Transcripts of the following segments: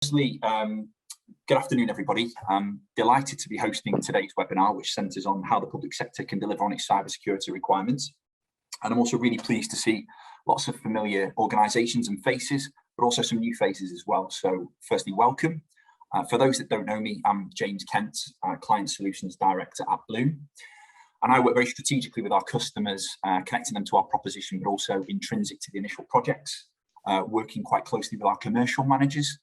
Firstly, good afternoon, everybody. I'm delighted to be hosting today's webinar, which centres on how the public sector can deliver on its cybersecurity requirements. And I'm also really pleased to see lots of familiar organisations and faces, but also some new faces as well. So firstly, welcome. For those that don't know me, I'm James Kent, Client Solutions Director at Bloom. And I work very strategically with our customers, connecting them to our proposition, but also intrinsic to the initial projects, working quite closely with our commercial managers.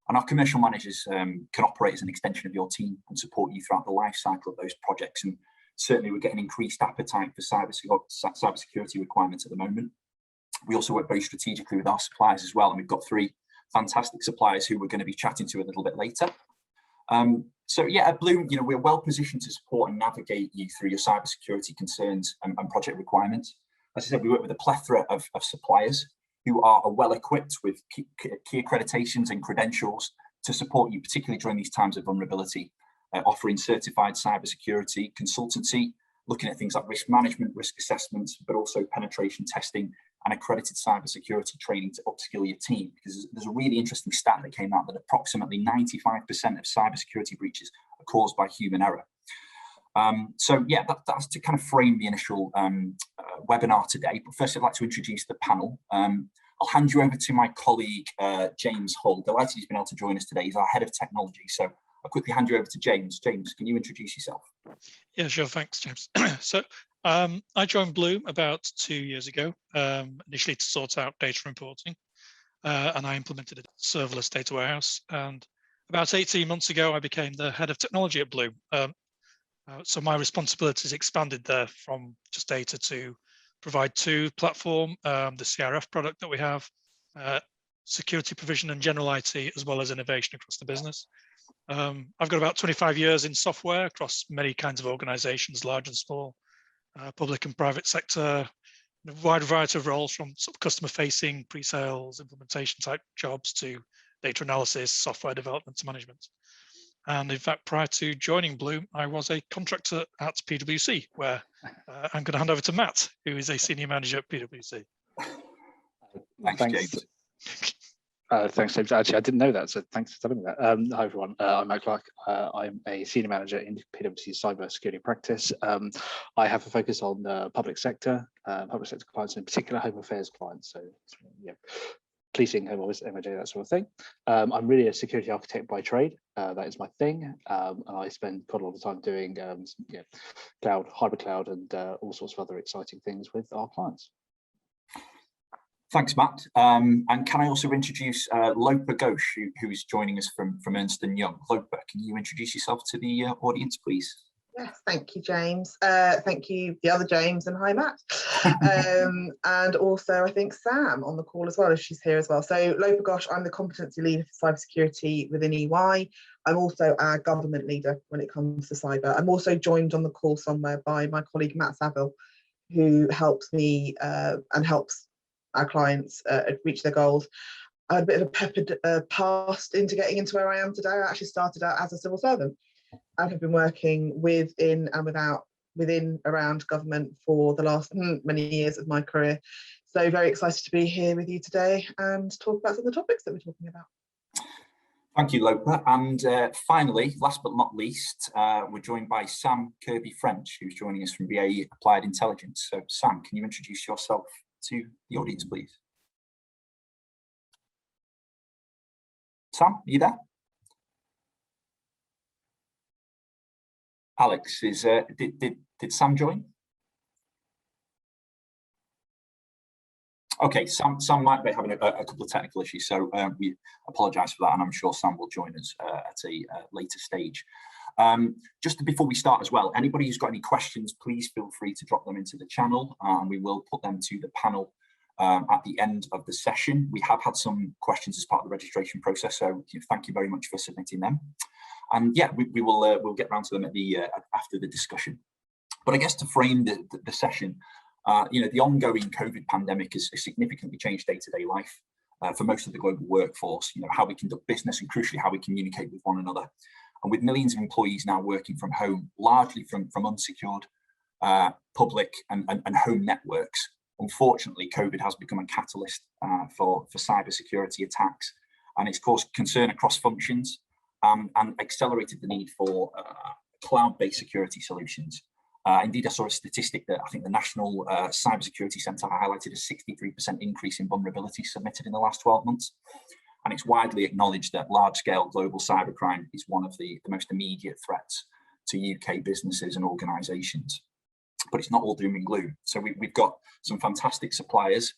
And our commercial managers can operate as an extension of your team and support you throughout the life cycle of those projects. And certainly we're getting increased appetite for cybersecurity requirements at the moment. We also work very strategically with our suppliers as well. And we've got 3 fantastic suppliers who we're going to be chatting to a little bit later. So yeah, at Bloom, we're well positioned to support and navigate you through your cybersecurity concerns and project requirements. As I said, we work with a plethora of suppliers who are well equipped with key accreditations and credentials to support you, particularly during these times of vulnerability, offering certified cybersecurity consultancy, looking at things like risk management, risk assessments, but also penetration testing and accredited cybersecurity training to upskill your team. Because there's a really interesting stat that came out that approximately 95% of cybersecurity breaches are caused by human error. So yeah, that's to kind of frame the initial webinar today. But first, I'd like to introduce the panel. I'll hand you over to my colleague, James Hull. Delighted he's been able to join us today. He's our head of technology. So I'll quickly hand you over to James. James, can you introduce yourself? Yeah, sure. Thanks, James. So I joined Bloom about 2 years ago, initially to sort out data reporting, and I implemented a serverless data warehouse. And about 18 months ago, I became the head of technology at Bloom. So my responsibilities expanded there from just data to provide to platform, the CRF product that we have, security provision and general IT, as well as innovation across the business. I've got about 25 years in software across many kinds of organizations, large and small, public and private sector, a wide variety of roles from sort of customer facing, pre-sales, implementation type jobs to data analysis, software development to management. And in fact, prior to joining Bloom, I was a contractor at PwC, where I'm going to hand over to Matt, who is a senior manager at PwC. Thanks, James. Thanks, James. Actually, I didn't know that, so thanks for telling me that. Hi, everyone. I'm Matt Clark. I'm a senior manager in PwC's cybersecurity practice. I have a focus on public sector clients, in particular Home Affairs clients. So, yeah, policing, Home Office, MOJ, that sort of thing. I'm really a security architect by trade. That is my thing. And I spend quite a lot of time doing cloud, hybrid cloud, and all sorts of other exciting things with our clients. Thanks, Matt. And can I also introduce Lopa Ghosh, who's joining us from Ernst & Young. Lopa, can you introduce yourself to the audience, please? Yes, thank you, James. Thank you, the other James, and hi, Matt. And also, I think Sam on the call as well, if she's here as well. So Lopa Ghosh, I'm the competency leader for cybersecurity within EY. I'm also our government leader when it comes to cyber. I'm also joined on the call somewhere by my colleague, Matt Saville, who helps me and helps our clients reach their goals. I had a bit of a peppered past into getting into where I am today. I actually started out as a civil servant and have been working within and around government for the last many years of my career. So very excited to be here with you today and talk about some of the topics that we're talking about. Thank you, Lopa. And finally, last but not least, we're joined by Sam Kirby-French, who's joining us from BAE Applied Intelligence. So Sam, can you introduce yourself to the audience, please? Sam, are you there? Alex, did Sam join? Okay, Sam might be having a couple of technical issues, so we apologise for that, and I'm sure Sam will join us at a later stage. Just before we start as well, anybody who's got any questions, please feel free to drop them into the channel, and we will put them to the panel at the end of the session. We have had some questions as part of the registration process, so thank you very much for submitting them. And yeah, we will we'll get round to them at the after the discussion. But I guess to frame the session, the ongoing COVID pandemic has significantly changed day-to-day life for most of the global workforce. How we conduct business and crucially how we communicate with one another. And with millions of employees now working from home, largely from unsecured public and home networks, unfortunately, COVID has become a catalyst for cybersecurity attacks and it's caused concern across functions and accelerated the need for cloud-based security solutions. Indeed, I saw a statistic that I think the National Cybersecurity Centre highlighted a 63% increase in vulnerabilities submitted in the last 12 months. And it's widely acknowledged that large-scale global cybercrime is one of the most immediate threats to UK businesses and organisations. But it's not all doom and gloom. So we've got some fantastic suppliers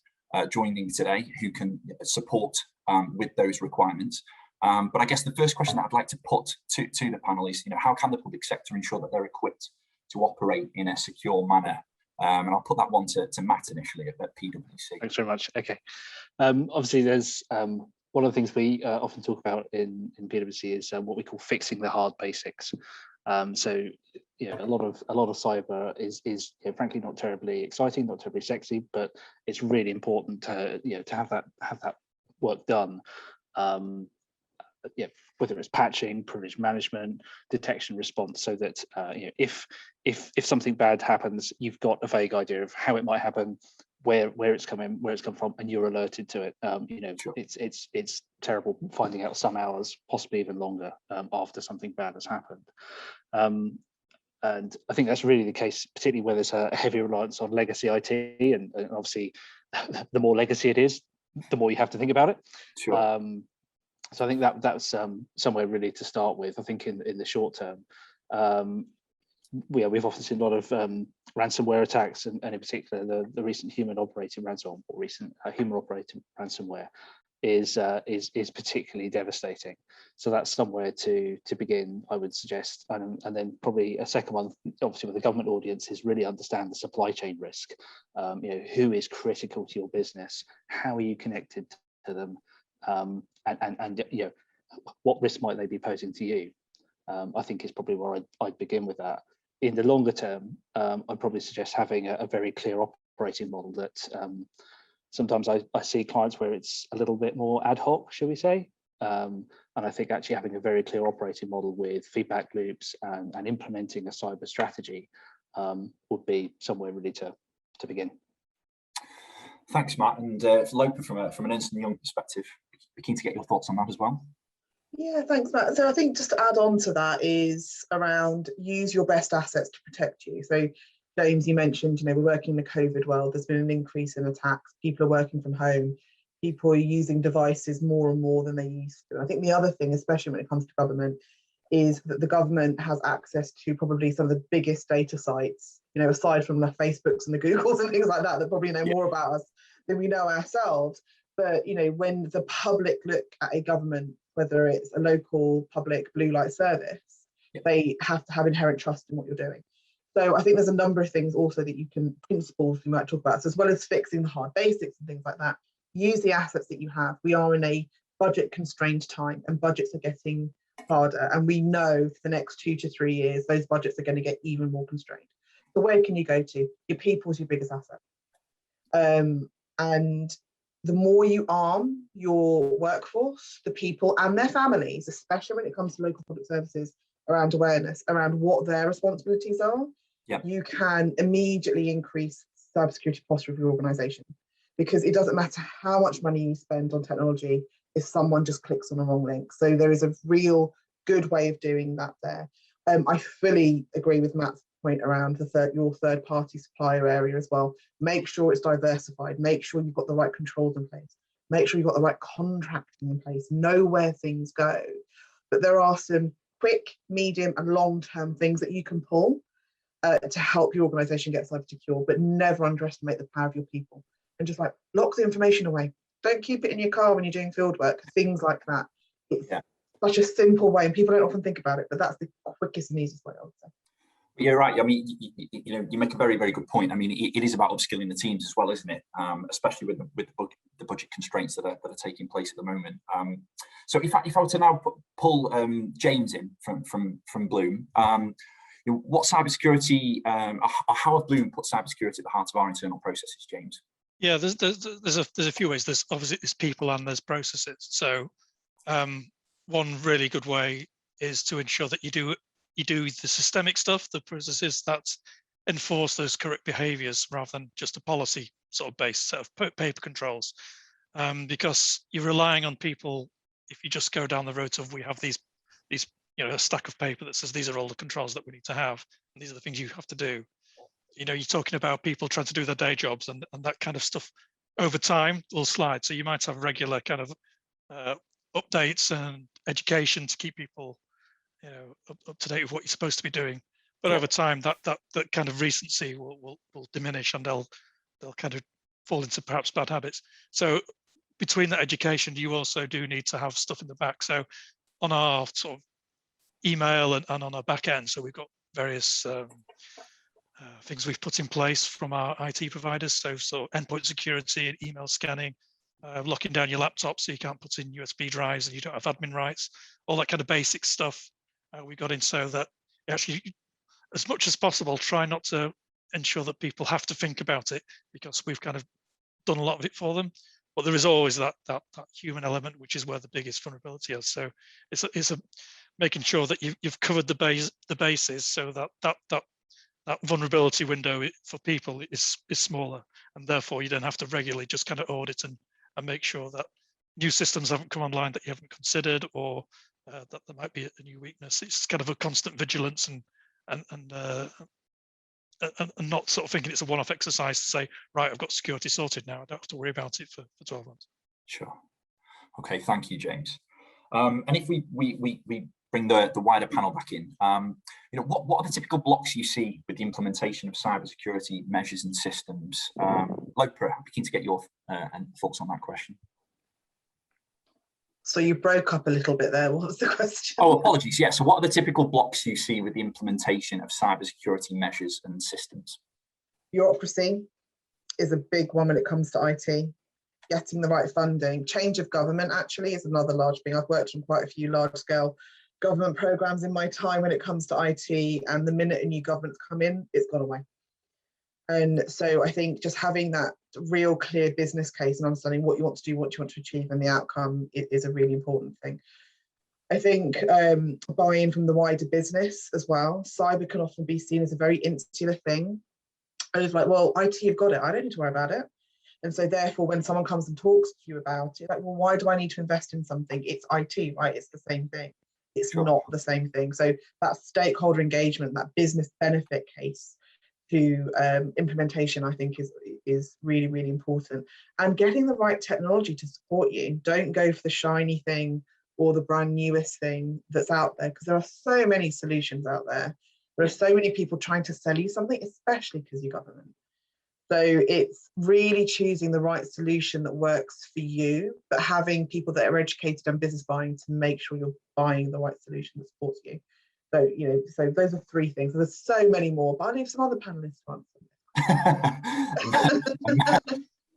joining today who can support with those requirements. But I guess the first question that I'd like to put to the panel is, how can the public sector ensure that they're equipped to operate in a secure manner? And I'll put that one to Matt initially at PwC. Thanks very much. Okay. Obviously, there's one of the things we often talk about in PwC is what we call fixing the hard basics. So, a lot of cyber is frankly not terribly exciting, not terribly sexy, but it's really important to to have that work done. Whether it's patching, privilege management, detection, response, so that if something bad happens, you've got a vague idea of how it might happen, where it's come from, and you're alerted to it. Sure. It's terrible finding out some hours, possibly even longer, after something bad has happened. And I think that's really the case, particularly where there's a heavy reliance on legacy IT, and obviously, the more legacy it is, the more you have to think about it. Sure. So I think that's somewhere really to start with. I think in the short term, we've often seen a lot of ransomware attacks, and in particular the recent human operating ransomware, or recent human operating ransomware is particularly devastating. So that's somewhere to begin, I would suggest, and then probably a second one, obviously with the government audience, is really understand the supply chain risk. Who is critical to your business? How are you connected to them? And what risk might they be posing to you? I think is probably where I'd begin with that. In the longer term, I'd probably suggest having a very clear operating model that sometimes I see clients where it's a little bit more ad hoc, shall we say? And I think actually having a very clear operating model with feedback loops and implementing a cyber strategy would be somewhere really to begin. Thanks, Matt. And Lopa, from an Ernst & Young perspective, we're keen to get your thoughts on that as well. Yeah, thanks, Matt. So I think just to add on to that is around use your best assets to protect you. So James, you mentioned, we're working in the COVID world. There's been an increase in attacks. People are working from home. People are using devices more and more than they used to. I think the other thing, especially when it comes to government, is that the government has access to probably some of the biggest data sites, aside from the Facebooks and the Googles and things like that, that probably know more about us than we know ourselves. But, when the public look at a government, whether it's a local public blue light service, they have to have inherent trust in what you're doing. So I think there's a number of things also that you can, principles we might talk about. So as well as fixing the hard basics and things like that, use the assets that you have. We are in a budget constrained time, and budgets are getting harder. And we know for the next 2 to 3 years, those budgets are going to get even more constrained. So where can you go to? Your people is your biggest asset. And the more you arm your workforce, the people and their families, especially when it comes to local public services, around awareness, around what their responsibilities are, you can immediately increase cybersecurity posture of your organisation. Because it doesn't matter how much money you spend on technology if someone just clicks on the wrong link. So there is a real good way of doing that there. I fully agree with Matt's point around your third-party supplier area as well. Make sure it's diversified. Make sure you've got the right controls in place. Make sure you've got the right contracting in place. Know where things go. But there are some quick, medium, and long-term things that you can pull to help your organisation get cyber secure, but never underestimate the power of your people. And just lock the information away. Don't keep it in your car when you're doing field work, things like that. It's such a simple way, and people don't often think about it, but that's the quickest and easiest way, I would say. You're right. I mean, you make a very, very good point. I mean, it is about upskilling the teams as well, isn't it? Especially with the budget constraints that are taking place at the moment. So if I were to now pull James in from Bloom, what cybersecurity? How have Bloom put cybersecurity at the heart of our internal processes, James? Yeah, there's a few ways. There's obviously there's people and there's processes. So one really good way is to ensure that you do the systemic stuff, the processes that enforce those correct behaviors rather than just a policy sort of based set of paper controls, because you're relying on people if you just go down the road of we have these a stack of paper that says these are all the controls that we need to have, and these are the things you have to do. You're talking about people trying to do their day jobs, and that kind of stuff over time will slide. So you might have regular kind of updates and education to keep people up to date with what you're supposed to be doing. But over time, that kind of recency will diminish, and they'll kind of fall into perhaps bad habits. So between that education, you also do need to have stuff in the back. So on our sort of email and on our back end, so we've got various things we've put in place from our IT providers. So endpoint security and email scanning, locking down your laptop so you can't put in USB drives and you don't have admin rights, all that kind of basic stuff we got in, so that actually, as much as possible, try not to ensure that people have to think about it, because we've kind of done a lot of it for them. But there is always that human element, which is where the biggest vulnerability is. So it's making sure that you've covered the bases, so that vulnerability window for people is smaller, and therefore you don't have to regularly just kind of audit and make sure that new systems haven't come online that you haven't considered, or that there might be a new weakness. It's kind of a constant vigilance and not sort of thinking it's a one-off exercise to say, right, I've got security sorted now, I don't have to worry about it for 12 months. Sure. Okay, thank you, James. And if we bring the wider panel back in, what are the typical blocks you see with the implementation of cybersecurity measures and systems? Lopa, I'm keen to get your thoughts on that question. So you broke up a little bit there. What was the question? Oh, apologies. Yeah. So what are the typical blocks you see with the implementation of cybersecurity measures and systems? Bureaucracy is a big one when it comes to IT. Getting the right funding. Change of government actually is another large thing. I've worked on quite a few large-scale government programs in my time when it comes to IT, and the minute a new government's come in, it's gone away. And so I think just having that real clear business case and understanding what you want to do, what you want to achieve, and the outcome is a really important thing. I think buy-in from the wider business as well. Cyber can often be seen as a very insular thing. And it's like, well, IT, you've got it. I don't need to worry about it. And so therefore, when someone comes and talks to you about it, like, well, why do I need to invest in something? It's IT, right? It's the same thing. It's not the same thing. So that stakeholder engagement, that business benefit case to implementation, I think is really, really important. And getting the right technology to support you. Don't go for the shiny thing or the brand newest thing that's out there, because there are so many solutions out there. There are so many people trying to sell you something, especially because you're government. So it's really choosing the right solution that works for you, but having people that are educated on business buying to make sure you're buying the right solution that supports you. So, so those are three things. There's so many more, but I'll leave some other panelists to answer.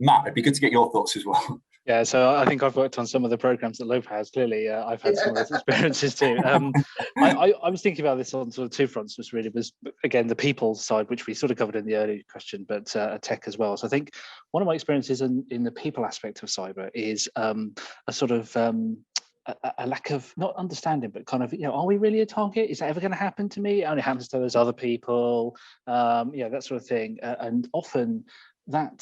Matt, it'd be good to get your thoughts as well. Yeah, so I think I've worked on some of the programs that Lopa has. Clearly, I've had some of those experiences too. I was thinking about this on sort of two fronts. Was again the people side, which we sort of covered in the earlier question, but tech as well. So I think one of my experiences in the people aspect of cyber is a sort of a lack of not understanding, but kind of, are we really a target? Is that ever going to happen to me? It only happens to those other people. That sort of thing. And often that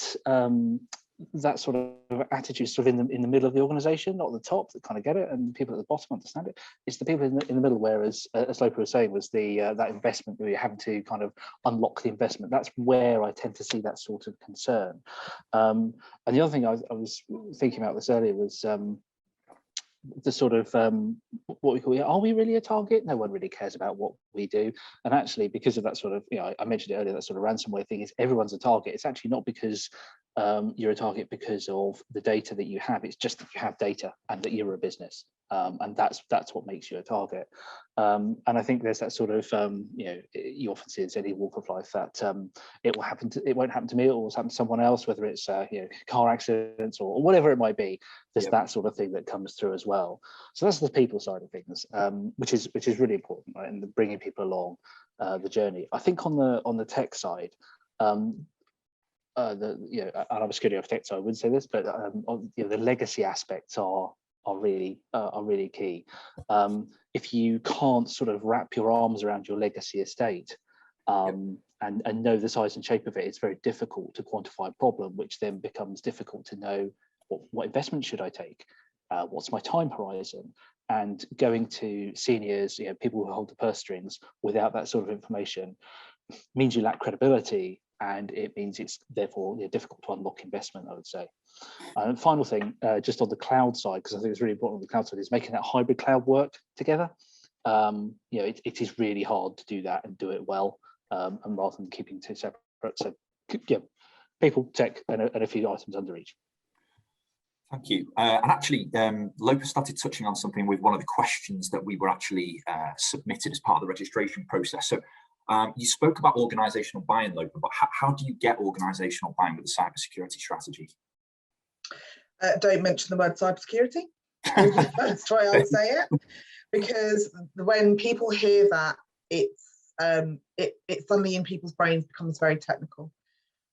sort of attitude sort of in the middle of the organization, not at the top that kind of get it, and people at the bottom understand it. It's the people in the middle, whereas as Lopa was saying, was the that investment where you're having to kind of unlock the investment. That's where I tend to see that sort of concern. And the other thing I was thinking about this earlier was the sort of what we call, are we really a target? No one really cares about what we do. And actually, because of that sort of, I mentioned it earlier, that sort of ransomware thing, is everyone's a target. It's actually not because you're a target because of the data that you have. It's just that you have data and that you're a business. And that's what makes you a target. And I think there's that sort of, you often see in any walk of life that it won't happen to me, it will happen to someone else, whether it's car accidents or whatever it might be. There's that sort of thing that comes through as well. So that's the people side of things, which is really important, right? And bringing people along the journey. I think on the tech side, and I'm a security architect, so I wouldn't say this, but the legacy aspects are really key. If you can't sort of wrap your arms around your legacy estate and know the size and shape of it, it's very difficult to quantify a problem, which then becomes difficult to know what investment should I take. What's my time horizon? And going to seniors, people who hold the purse strings without that sort of information means you lack credibility, and it means it's therefore difficult to unlock investment, I would say. And final thing, just on the cloud side, because I think it's really important on the cloud side, is making that hybrid cloud work together. It is really hard to do that and do it well, and rather than keeping two separate. So, people, tech, and a few items under each. Thank you. And actually, Lopa started touching on something with one of the questions that we were actually submitted as part of the registration process. So you spoke about organisational buy-in, Lopa, but how do you get organisational buy-in with a cybersecurity strategy? Don't mention the word cybersecurity. That's why I would say it, because when people hear that, it suddenly in people's brains becomes very technical.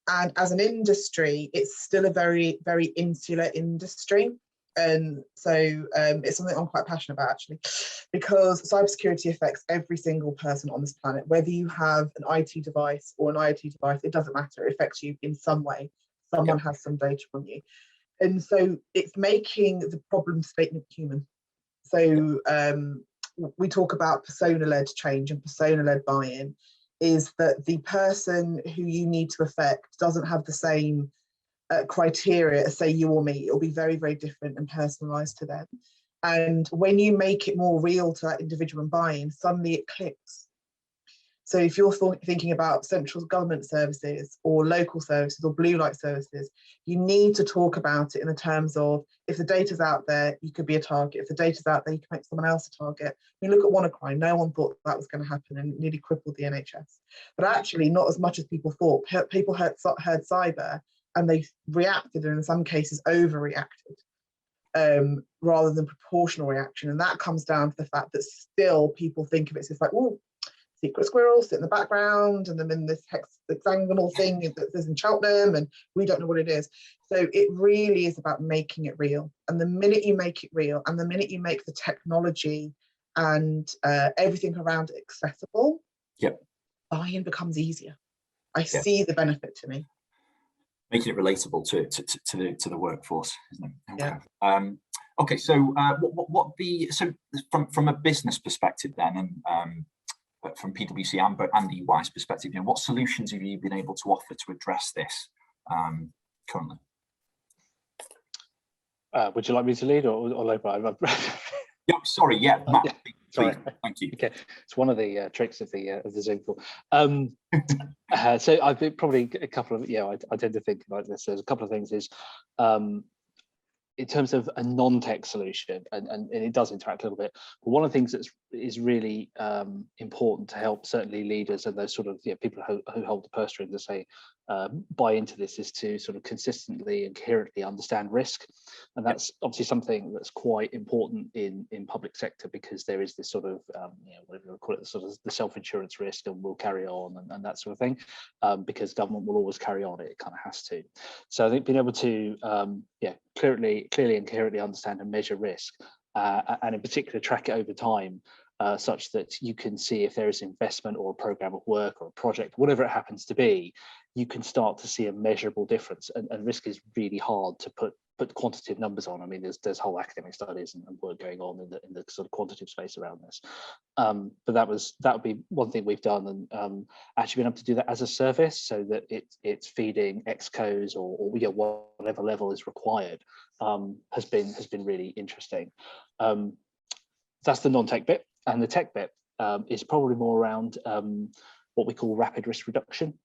And as an industry, it's still a very, very insular industry. And so it's something I'm quite passionate about, actually, because cybersecurity affects every single person on this planet. Whether you have an IT device or an IoT device, it doesn't matter. It affects you in some way. Someone has some data from you. And so it's making the problem statement human. So we talk about persona-led change and persona-led buy-in, is that the person who you need to affect doesn't have the same criteria as, say, you or me. It'll be very, very different and personalised to them. And when you make it more real to that individual and buy-in, suddenly it clicks. So if you're thinking about central government services or local services or blue light services, you need to talk about it in the terms of, if the data's out there, you could be a target. If the data's out there, you can make someone else a target. You look at WannaCry, no one thought that was going to happen and nearly crippled the NHS. But actually, not as much as people thought. People heard cyber and they reacted, and in some cases overreacted, rather than proportional reaction. And that comes down to the fact that still people think of it as like, oh, secret squirrels sit in the background, and then in this hexagonal thing that's in Cheltenham, and we don't know what it is. So it really is about making it real. And the minute you make it real, and the minute you make the technology and everything around it accessible, buy-in becomes easier. I see the benefit to me. Making it relatable to the workforce, isn't it? Okay. Yeah. Okay. So so from a business perspective then, and from PwC and EY's perspective, what solutions have you been able to offer to address this currently? Would you like me to lead or Lopa? Yeah, sorry, Matt, sorry. Please, thank you. Okay, it's one of the tricks of the Zoom call. So I think probably a couple of, I tend to think like this. There's a couple of things is, in terms of a non-tech solution, and it does interact a little bit, but one of the things that is really important to help certainly leaders and those sort of people who hold the purse strings to say buy into this is to sort of consistently and coherently understand risk. And that's obviously something that's quite important in public sector, because there is this sort of whatever you call it, sort of the self-insurance risk, and we'll carry on and that sort of thing, because government will always carry on, it kind of has to. So I think being able to clearly and coherently understand and measure risk, and in particular track it over time, such that you can see if there is investment or a program of work or a project, whatever it happens to be, you can start to see a measurable difference. And risk is really hard to put quantitative numbers on. I mean, there's whole academic studies and work going on in the sort of quantitative space around this. But that would be one thing we've done, and actually been able to do that as a service, so that it's feeding excos or whatever level is required, has been really interesting. That's the non-tech bit, and the tech bit is probably more around what we call rapid risk reduction,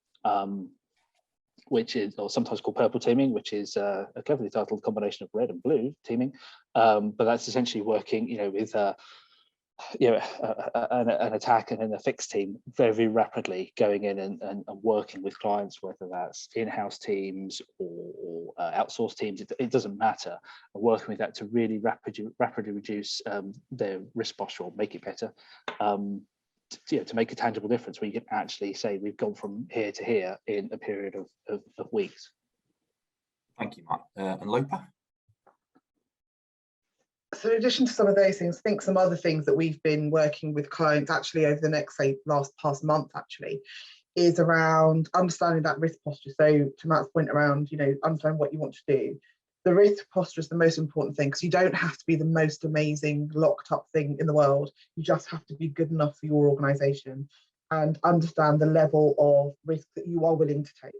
which is, or sometimes called purple teaming, which is a cleverly titled combination of red and blue teaming. But that's essentially working, with an attack and then a fixed team very, very rapidly going in and working with clients, whether that's in-house teams or outsourced teams, it doesn't matter. And working with that to really rapidly reduce their risk posture, or make it better. To make a tangible difference, where you can actually say we've gone from here to here in a period of weeks. Thank you, Matt. And Lopa? So in addition to some of those things, I think some other things that we've been working with clients actually over the next, past month actually, is around understanding that risk posture. So to Matt's point around, understand what you want to do. the risk posture is the most important thing, because you don't have to be the most amazing locked up thing in the world. You just have to be good enough for your organisation and understand the level of risk that you are willing to take.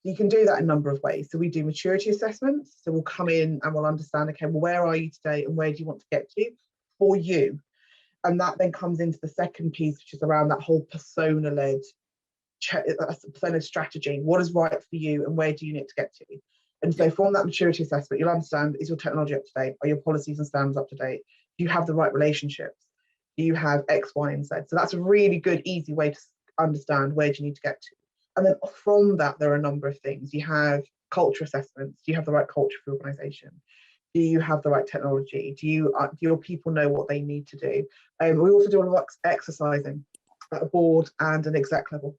You can do that in a number of ways. So we do maturity assessments. So we'll come in and we'll understand, okay, well, where are you today and where do you want to get to for you? And that then comes into the second piece, which is around that whole persona-led strategy. What is right for you and where do you need to get to? And so from that maturity assessment, you'll understand, is your technology up to date? Are your policies and standards up to date? Do you have the right relationships? Do you have X, Y, and Z? So that's a really good, easy way to understand where do you need to get to. And then from that, there are a number of things. You have culture assessments. Do you have the right culture for your organisation? Do you have the right technology? Do your people know what they need to do? We also do a lot of exercising at a board and an exec level.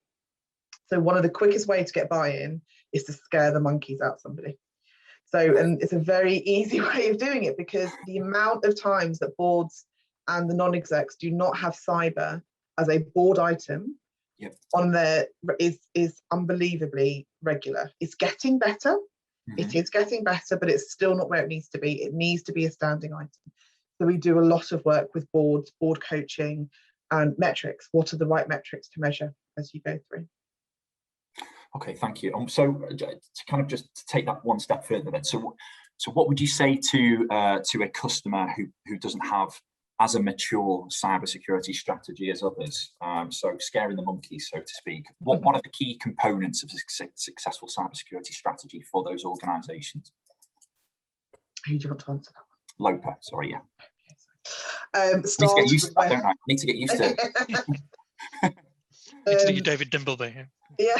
So one of the quickest ways to get buy-in is to scare the monkeys out of somebody. So, and it's a very easy way of doing it, because the amount of times that boards and the non-execs do not have cyber as a board item on there is unbelievably regular. It's getting better. It is getting better, but it's still not where it needs to be. It needs to be a standing item. So we do a lot of work with boards, board coaching, and metrics. What are the right metrics to measure as you go through? Okay, thank you. So to kind of just to take that one step further then, so what would you say to a customer who doesn't have as a mature cybersecurity strategy as others? So scaring the monkeys, so to speak. What are the key components of a successful cybersecurity strategy for those organisations? Who do you want to answer that one? Lopa, sorry, yeah. I need to get used to that, don't I? I need to get used to it. Need to get David Dimbleby. Yeah.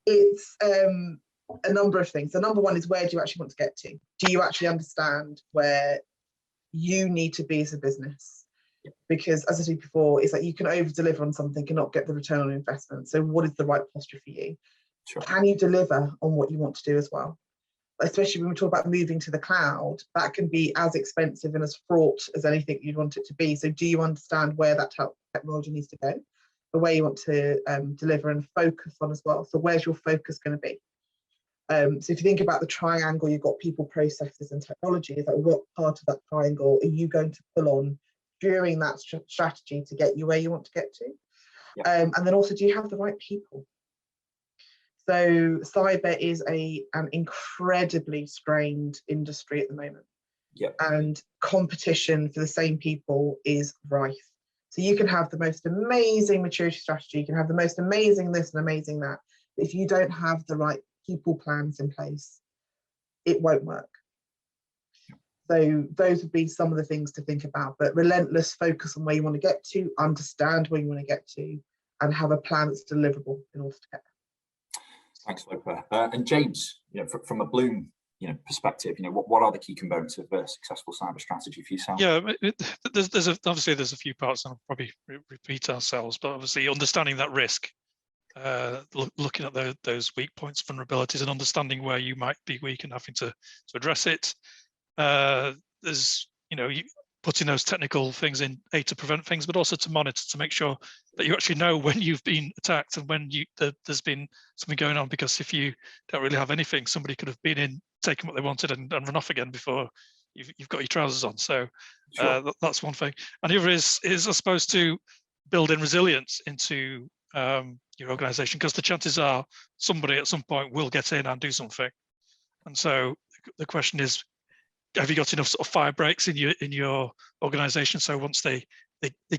It's a number of things. The number one is, where do you actually want to get to? Do you actually understand where you need to be as a business? Because as I said before, it's like you can over deliver on something and not get the return on investment. So what is the right posture for you? Sure. Can you deliver on what you want to do as well? Especially when we talk about moving to the cloud, that can be as expensive and as fraught as anything you'd want it to be. So do you understand where that technology needs to go, the way you want to deliver and focus on as well? So where's your focus going to be? So if you think about the triangle, you've got people, processes, and technology. Is like, what part of that triangle are you going to pull on during that strategy to get you where you want to get to? And then also, do you have the right people? So cyber is an incredibly strained industry at the moment. And competition for the same people is rife. So you can have the most amazing maturity strategy, you can have the most amazing this and amazing that, but if you don't have the right people plans in place, it won't work. So those would be some of the things to think about, but relentless focus on where you want to get to, understand where you want to get to, and have a plan that's deliverable in order to get there. Thanks, Lopa. And James, from a Bloom perspective, what are the key components of a successful cyber strategy for yourself? Yeah, there's a few parts, and I'll probably repeat ourselves, but obviously understanding that risk, looking at those weak points, vulnerabilities, and understanding where you might be weak and having to address it. There's putting those technical things in to prevent things, but also to monitor, to make sure that you actually know when you've been attacked and when there's been something going on. Because if you don't really have anything, somebody could have been in, taken what they wanted, and run off again before you've got your trousers on. So sure. That's one thing. And the other is I suppose to build in resilience into your organisation, because the chances are somebody at some point will get in and do something. And so the question is, have you got enough sort of fire breaks in your organisation, so once they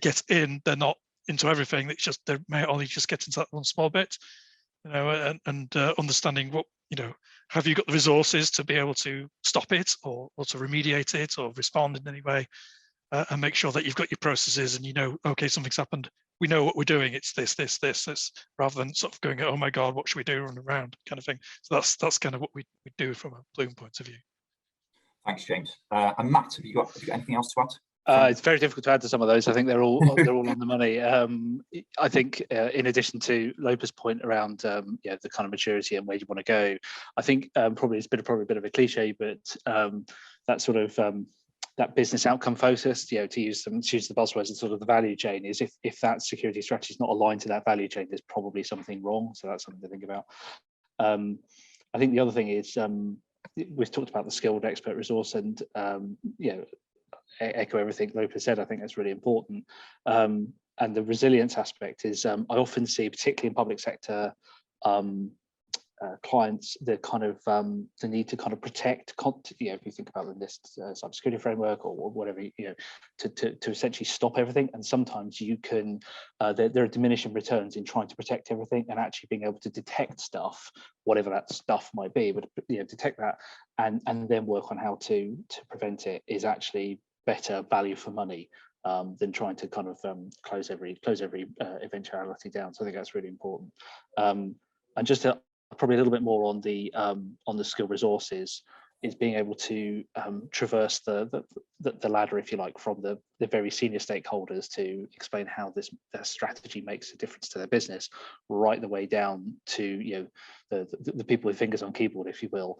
get in, they're not into everything. It's just they may only just get into that one small bit, and understanding what have you got the resources to be able to stop it or to remediate it or respond in any way, and make sure that you've got your processes and okay, something's happened. We know what we're doing. It's this, rather than sort of going, oh my God, what should we do, run around kind of thing. So that's kind of what we do from a Bloom point of view. Thanks, James. And Matt, have you got anything else to add? It's very difficult to add to some of those. I think they're all on the money. I think in addition to Lopa's point around the kind of maturity and where you want to go, I think probably it's probably a bit of a cliche, but that sort of that business outcome focused, to use the buzzwords, and sort of the value chain is if that security strategy is not aligned to that value chain, there's probably something wrong. So that's something to think about. I think the other thing is we've talked about the skilled expert resource, and echo everything Lopa said. I think that's really important. And the resilience aspect is, I often see, particularly in public sector clients, the kind of the need to kind of protect, if you think about the NIST cybersecurity framework or whatever, to essentially stop everything. And sometimes you can, there are diminishing returns in trying to protect everything and actually being able to detect stuff, whatever that stuff might be, but detect that and then work on how to prevent it is actually better value for money than trying to kind of close every eventuality down. So I think that's really important. And just to probably a little bit more on the skill resources is being able to traverse the ladder, if you like, from the very senior stakeholders to explain how their strategy makes a difference to their business, right the way down to the people with fingers on keyboard, if you will,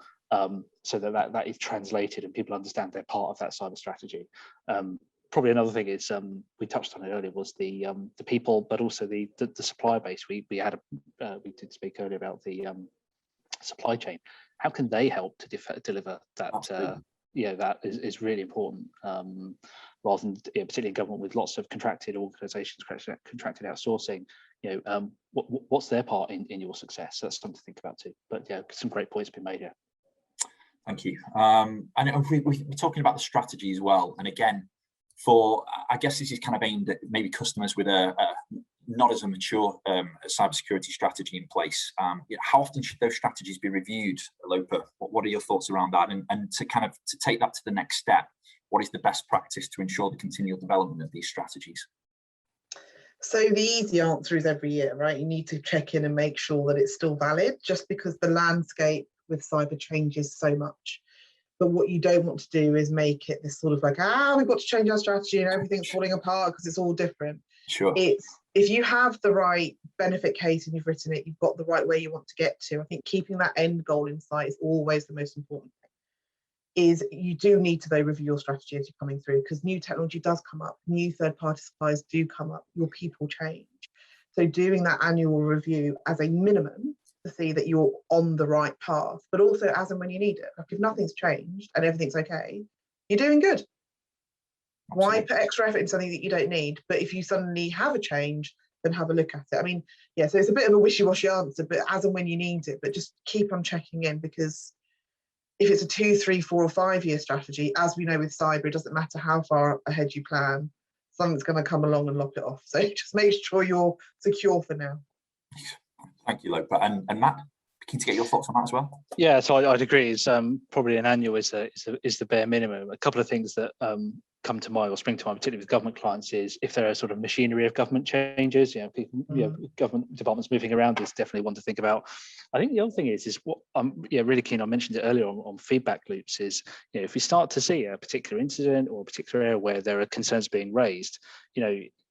so that is translated and people understand they're part of that cyber strategy. Probably another thing is, we touched on it earlier, was the people, but also the supplier base. We did speak earlier about the supply chain. How can they help to deliver that? That is really important. Rather than particularly in government with lots of contracted organisations, contracted outsourcing. What's their part in your success? So that's something to think about too. But some great points been made here. Thank you. And we're talking about the strategy as well. And again, I guess this is kind of aimed at maybe customers with a not as a mature cybersecurity strategy in place. How often should those strategies be reviewed, Lopa? What are your thoughts around that? And to take that to the next step, what is the best practice to ensure the continual development of these strategies? So the easy answer is every year, right? You need to check in and make sure that it's still valid, just because the landscape with cyber changes so much. But what you don't want to do is make it this sort of like, we've got to change our strategy and everything's falling apart because it's all different. Sure. It's, if you have the right benefit case and you've written it, you've got the right way you want to get to. I think keeping that end goal in sight is always the most important thing. Is you do need to, though, review your strategy as you're coming through, because new technology does come up, new third-party suppliers do come up, your people change. So doing that annual review as a minimum to see that you're on the right path, but also as and when you need it. Like if nothing's changed and everything's okay, you're doing good. Absolutely. Why put extra effort in something that you don't need? But if you suddenly have a change, then have a look at it. I mean, so it's a bit of a wishy-washy answer, but as and when you need it, but just keep on checking in, because if it's a 2, 3, 4 or 5 year strategy, as we know with cyber, it doesn't matter how far ahead you plan, something's going to come along and lock it off. So just make sure you're secure for now. Thank you, Lopa. And Matt, keen to get your thoughts on that as well. Yeah, so I'd agree. It's probably an annual is the bare minimum. A couple of things that come to mind or spring to mind, particularly with government clients, is if there are sort of machinery of government changes, people, government departments moving around is definitely one to think about. I think the other thing is what I'm really keen. I mentioned it earlier on feedback loops. Is if we start to see a particular incident or a particular area where there are concerns being raised,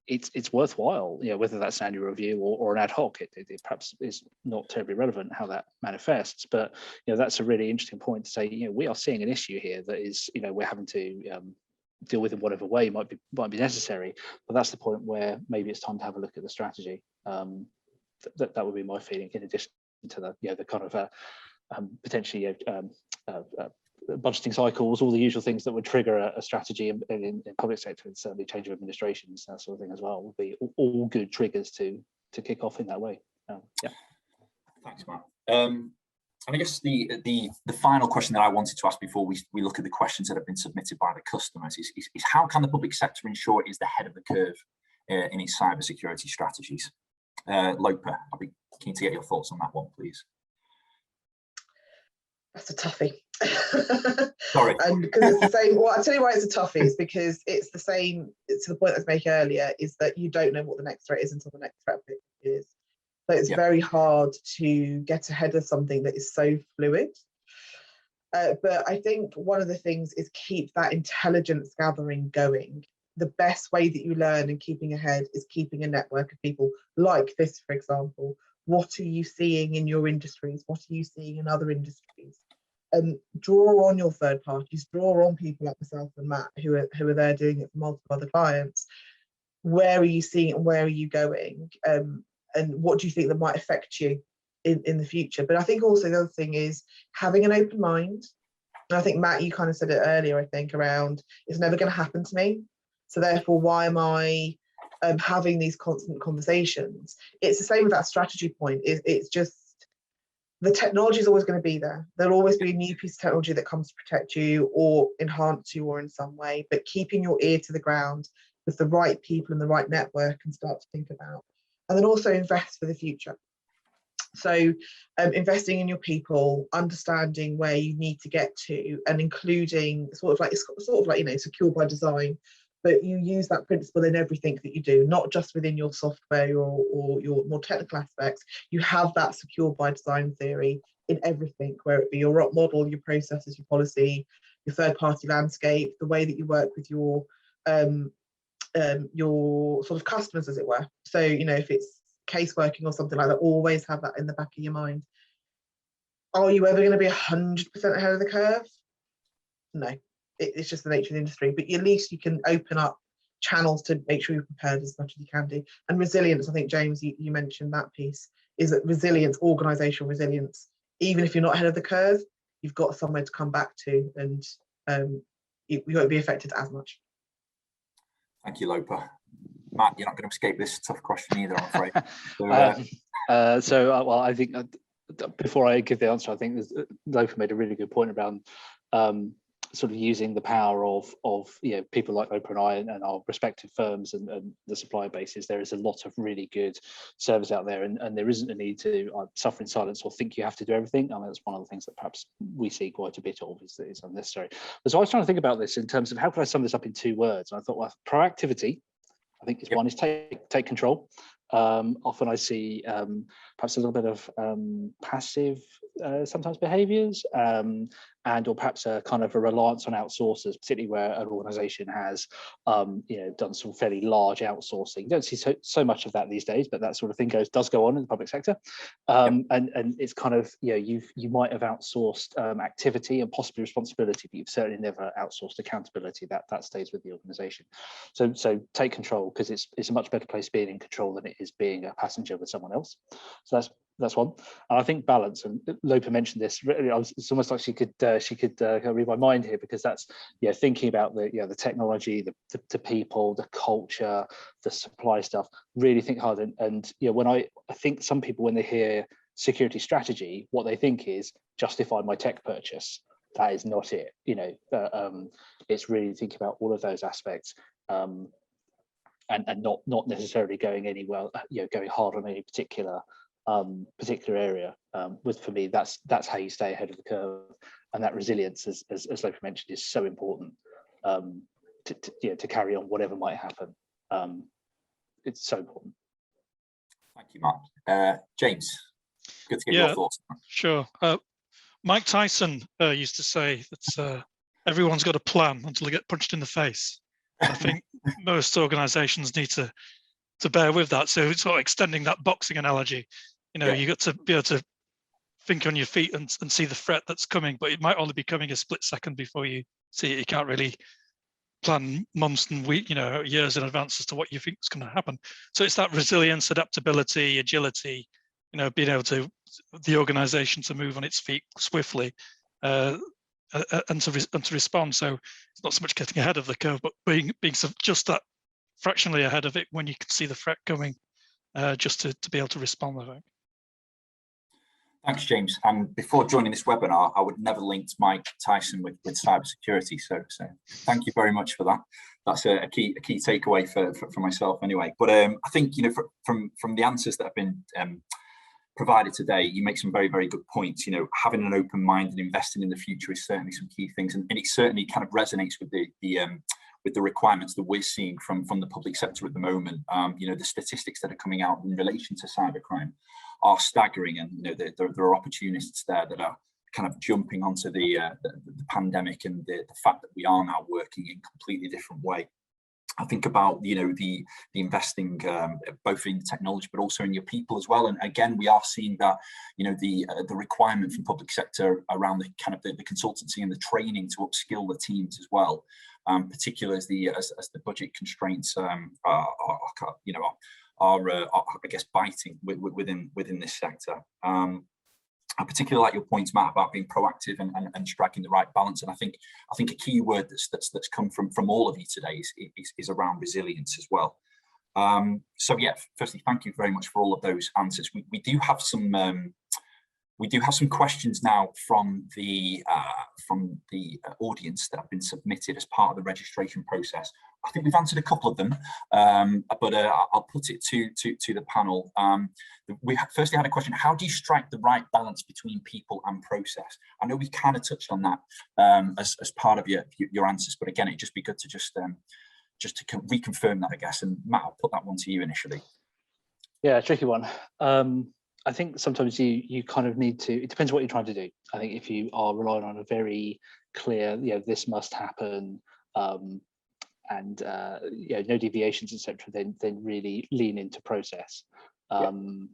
it's worthwhile, whether that's an annual review or an ad hoc. It perhaps is not terribly relevant how that manifests, but that's a really interesting point to say. We are seeing an issue here that is, we're having to deal with in whatever way might be necessary. But that's the point where maybe it's time to have a look at the strategy. That would be my feeling. In addition to the kind of potentially budgeting cycles, all the usual things that would trigger a strategy in public sector, and certainly change of administrations, that sort of thing as well, would be all good triggers to kick off in that way. Thanks, Matt. And I guess the final question that I wanted to ask before we look at the questions that have been submitted by the customers is how can the public sector ensure it is the head of the curve in its cybersecurity strategies? Lopa, I'll be keen to get your thoughts on that one, please. That's a toughie. Sorry. And because it's the same, well, I'll tell you why it's a toughie, is because it's the same, to the point I was making earlier, is that you don't know what the next threat is until the next threat is. So it's very hard to get ahead of something that is so fluid. But I think one of the things is keep that intelligence gathering going. The best way that you learn and keeping ahead is keeping a network of people like this, for example. What are you seeing in your industries? What are you seeing in other industries? Draw on your third parties, draw on people like myself and Matt who are there doing it for multiple other clients. Where are you seeing it and where are you going? And what do you think that might affect you in the future? But I think also the other thing is having an open mind, And I think, Matt, you kind of said it earlier, I think, around it's never going to happen to me. So therefore, why am I having these constant conversations? It's the same with that strategy point. It's just the technology is always going to be there. There'll always be a new piece of technology that comes to protect you or enhance you or in some way, but keeping your ear to the ground with the right people and the right network and start to think about. And then also invest for the future. So investing in your people, understanding where you need to get to, and including sort of like secure by design, but you use that principle in everything that you do, not just within your software or your more technical aspects. You have that secure by design theory in everything, where it be your op model, your processes, your policy, your third party landscape, the way that you work with your sort of customers, as it were. So, if it's case working or something like that, always have that in the back of your mind. Are you ever going to be 100% ahead of the curve? No, it's just the nature of the industry, but at least you can open up channels to make sure you're prepared as much as you can do. And resilience, I think, James, you mentioned that piece, is that resilience, organizational resilience, even if you're not ahead of the curve, you've got somewhere to come back to, and you won't be affected as much. Thank you, Lopa. Matt, you're not going to escape this tough question either, I'm afraid. Well, I think before I give the answer, I think Lopa made a really good point around sort of using the power of people like Lopa and I and our respective firms and the supplier bases. There is a lot of really good service out there, and there isn't a need to suffer in silence or think you have to do everything. I mean, that's one of the things that perhaps we see quite a bit of, is that it's unnecessary. But so I was trying to think about this in terms of how could I sum this up in 2 words, and I thought, well, proactivity, I think, is one, is take control. Often I see perhaps a little bit of passive sometimes behaviours, and or perhaps a kind of a reliance on outsourcers, particularly where an organisation has done some fairly large outsourcing. You don't see so much of that these days, but that sort of thing does go on in the public sector. And it's kind of, you might have outsourced activity and possibly responsibility, but you've certainly never outsourced accountability. That stays with the organisation. So take control, because it's a much better place being in control than it is being a passenger with someone else. So that's one. And I think balance, and Lopa mentioned this. Really, it's almost like she could read my mind here, because that's thinking about the technology, the people, the culture, the supply stuff. Really think hard, and when I think some people, when they hear security strategy, what they think is justify my tech purchase. That is not it. It's really thinking about all of those aspects. And not necessarily going anywhere, going hard on any particular area. For me, that's how you stay ahead of the curve, and that resilience, as Lopa mentioned, is so important to carry on whatever might happen. It's so important. Thank you, Matt. James, good to get your thoughts. Sure. Mike Tyson used to say that everyone's got a plan until they get punched in the face. I think most organisations need to bear with that. So it's sort of extending that boxing analogy. You got to be able to think on your feet and see the threat that's coming, but it might only be coming a split second before you see it. You can't really plan months and weeks, years in advance as to what you think is going to happen. So it's that resilience, adaptability, agility, being able to the organisation to move on its feet swiftly. And to respond. So it's not so much getting ahead of the curve, but being just that fractionally ahead of it when you can see the threat coming, just to be able to respond, I think. Thanks, James. And before joining this webinar, I would never linked Mike Tyson with cybersecurity. So thank you very much for that. That's a key takeaway for myself anyway. But I think from the answers that have been provided today, you make some very, very good points. Having an open mind and investing in the future is certainly some key things, and it certainly kind of resonates with the requirements that we're seeing from the public sector at the moment. The statistics that are coming out in relation to cybercrime are staggering, and there are opportunists there that are kind of jumping onto the pandemic and the fact that we are now working in a completely different way. I think about the investing both in technology but also in your people as well. And again, we are seeing that the requirement from public sector around the kind of the consultancy and the training to upskill the teams as well, particularly as the budget constraints are I guess biting within this sector. I particularly like your points, Matt, about being proactive and striking the right balance. And I think a key word that's come from all of you today is around resilience as well. So yeah, firstly, thank you very much for all of those answers. We do have some questions now from the audience that have been submitted as part of the registration process. I think we've answered a couple of them, but I'll put it to the panel. We firstly had a question: how do you strike the right balance between people and process? I know we kind of touched on that as part of your answers, but again, it'd just be good to just to reconfirm that, I guess. And Matt, I'll put that one to you initially. Yeah, tricky one. I think sometimes you kind of need to, it depends what you're trying to do. I think if you are relying on a very clear, this must happen, and no deviations, etc., then really lean into process. And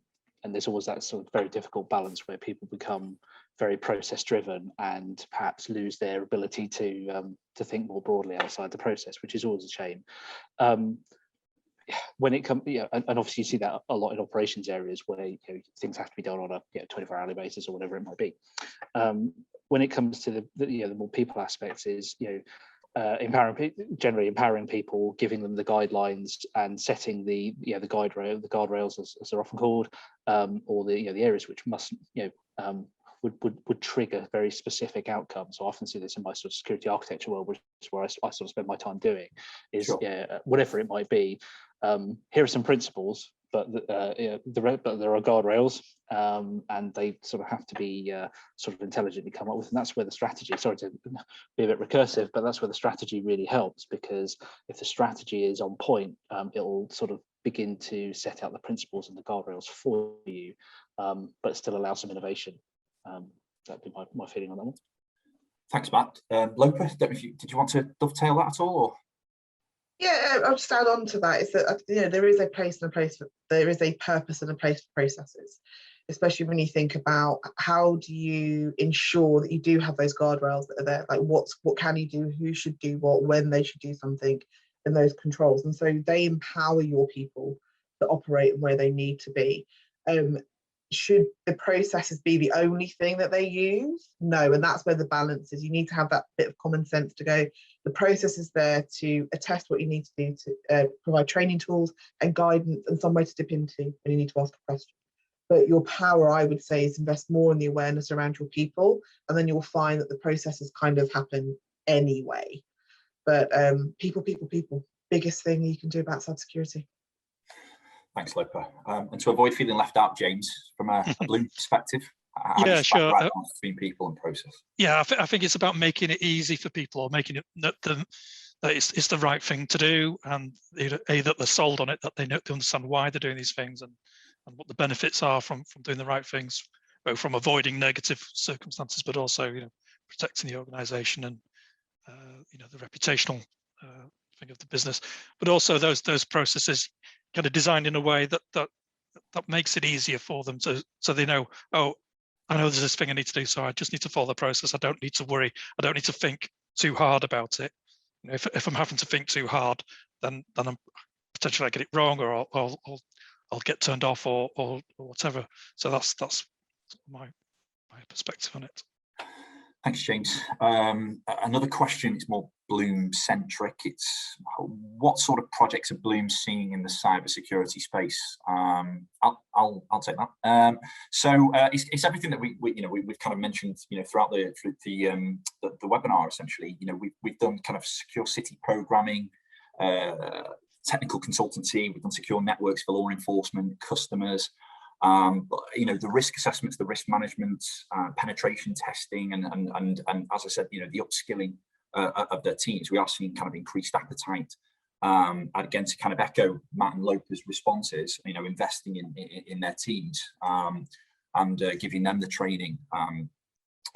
there's always that sort of very difficult balance where people become very process driven and perhaps lose their ability to think more broadly outside the process, which is always a shame. When it comes, and obviously you see that a lot in operations areas where things have to be done on a 24-hourly basis or whatever it might be. When it comes to the more people aspects, is empowering people, giving them the guidelines, and setting the guardrails as they're often called, or the areas which must would trigger very specific outcomes. So I often see this in my sort of security architecture world, which is where I sort of spend my time doing, is Sure. Whatever it might be. Here are some principles, but there are guardrails, and they sort of have to be sort of intelligently come up with, and that's where the strategy. Sorry to be a bit recursive, but that's where the strategy really helps, because if the strategy is on point, it'll sort of begin to set out the principles and the guardrails for you, but still allow some innovation. That'd be my feeling on that one. Thanks, Matt. Lopa, did you want to dovetail that at all? Or? Yeah, I'll just add on to that. Is that there is a place and a place there is a purpose and a place for processes, especially when you think about how do you ensure that you do have those guardrails that are there. Like what can you do, who should do what, when they should do something, and those controls. And so they empower your people to operate where they need to be. Should the processes be the only thing that they use? No, and that's where the balance is. You need to have that bit of common sense to go, the process is there to attest what you need to do, to provide training tools and guidance and some way to dip into when you need to ask a question. But your power, I would say, is invest more in the awareness around your people, and then you'll find that the processes kind of happen anyway. But people, biggest thing you can do about cybersecurity. Thanks, Lopa. And to avoid feeling left out, James, from a Bloom perspective, yeah, sure. Right balance between people and process. Yeah, I think it's about making it easy for people, or making it that it's the right thing to do, and that they're sold on it, that they understand why they're doing these things, and what the benefits are from doing the right things, both from avoiding negative circumstances, but also protecting the organisation and the reputational thing of the business, but also those processes kind of designed in a way that makes it easier for them, so they know, oh, I know there's this thing I need to do, so I just need to follow the process. I don't need to worry. I don't need to think too hard about it. If I'm having to think too hard, then I'm potentially I get it wrong, or I'll get turned off, or whatever. So that's my perspective on it. Thanks, James. Another question is more Bloom centric. It's what sort of projects are Bloom seeing in the cybersecurity space? I'll take that. So it's everything that we've kind of mentioned throughout the webinar. Essentially, we've done kind of secure city programming, technical consultancy. We've done secure networks for law enforcement, customers. The risk assessments, the risk management, penetration testing, and as I said, the upskilling of their teams. We are seeing kind of increased appetite. And again, to kind of echo Matt and Lopa's responses, investing in their teams and giving them the training.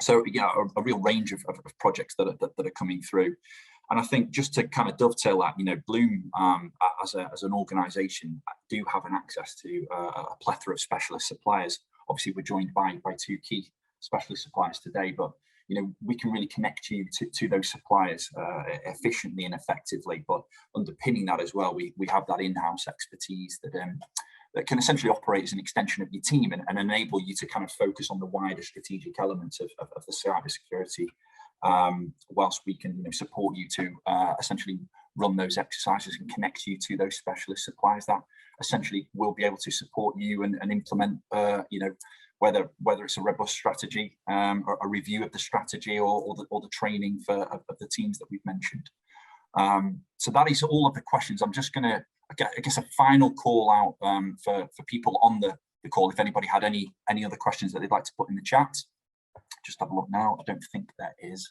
So yeah, a real range of projects that are coming through. And I think just to kind of dovetail that, Bloom as an organisation do have an access to a plethora of specialist suppliers. Obviously, we're joined by two key specialist suppliers today, but we can really connect you to those suppliers efficiently and effectively. But underpinning that as well, we have that in-house expertise that that can essentially operate as an extension of your team and enable you to kind of focus on the wider strategic elements of the cybersecurity, whilst we can support you to essentially run those exercises and connect you to those specialist suppliers that essentially will be able to support you and implement, whether it's a robust strategy, or a review of the strategy, or the training of the teams that we've mentioned. So that is all of the questions. I'm just going to, I guess, a final call out for people on the call. If anybody had any other questions that they'd like to put in the chat, just have a look now. I don't think there is.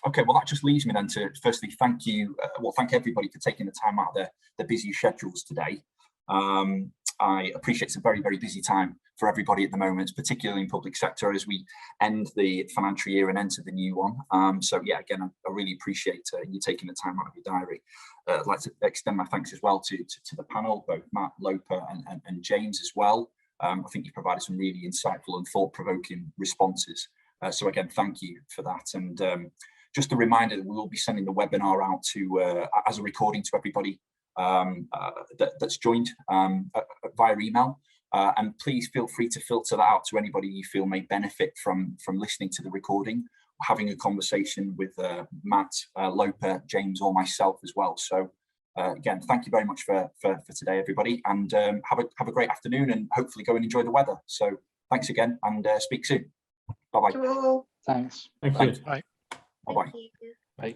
Okay, well, that just leaves me then to firstly thank you. Thank everybody for taking the time out of their busy schedules today. I appreciate it's a very, very busy time for everybody at the moment, particularly in public sector as we end the financial year and enter the new one. So yeah, again, I really appreciate you taking the time out of your diary. I'd like to extend my thanks as well to the panel, both Matt, Loper and James as well. I think you provided some really insightful and thought-provoking responses. So again, thank you for that. And just a reminder that we will be sending the webinar out to as a recording to everybody that's joined via email. And please feel free to filter that out to anybody you feel may benefit from listening to the recording, or having a conversation with Matt, Loper, James, or myself as well. So again, thank you very much for today, everybody, and have a great afternoon, and hopefully go and enjoy the weather. So thanks again, and speak soon. Bye bye. Thanks. Thank you. Bye. Bye bye. Bye.